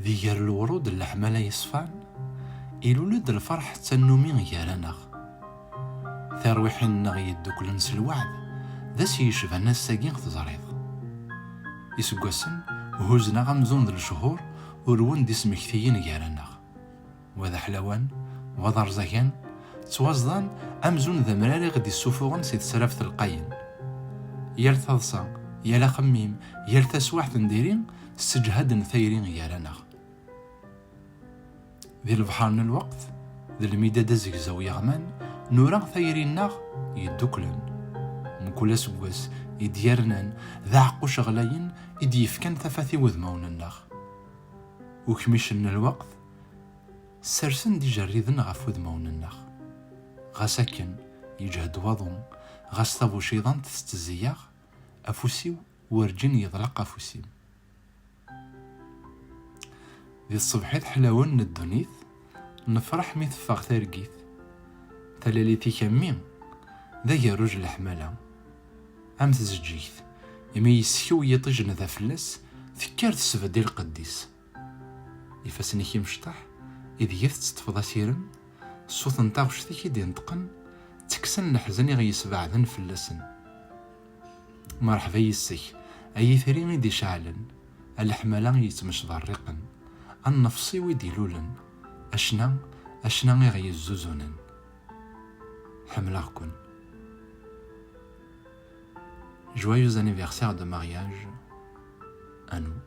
ذي غير الورود اللحمالة يصفان إلولد الفرح تنومي غيرانغ ترويحنا غيدوك لنس الوعد ذا سيشفى الناس ساقين تزريض يسقسن وهوزنا غمزون ذا الشهور ورون دي سمكتيين غيرانغ وذا حلوان وذا رزاكان توازضان أمزون ذا مراري غدي السفوغن سيد سرافة القاين يال تضصا يال خميم يال تسواح تنديرين سجهد ثيرين غيرانغ ذي البحر من الوقت ذي الميداد زقزاو يغمان نورا ثيرين ناغ يدوكلن مكولا سقواس يديرنان ذا عقو شغلاين يديفكان ثفاثي وذمون الناغ وكميشن الوقت سرسن دي جريذن غف وذمون الناغ غساكن يجهد وضم غستابو شيطان تستزياغ أفوسيو ورجين يضلق أفوسيم ذي الصبحيت حلاون الدنيث نفرح مي ثفاغ تارقيث تلاليتي كمين ذا يروج الحمالة أم تزجيث يمي يسكو يطجن ذا فلس ثكار تسفدي القديس يفاسني كي مشطح إذ يث تطفض سيرن صوت نطاوش ذيكي دي نطقن تكسن الحزن غيسبع ذن فلسن مرحبا يسك أي ثريمي دي شعلن الحمالة يتمش ضرقن النفسي ويديلولن أشنا غي الزوزونن حملاكن. Joyeux anniversaire de mariage à nous.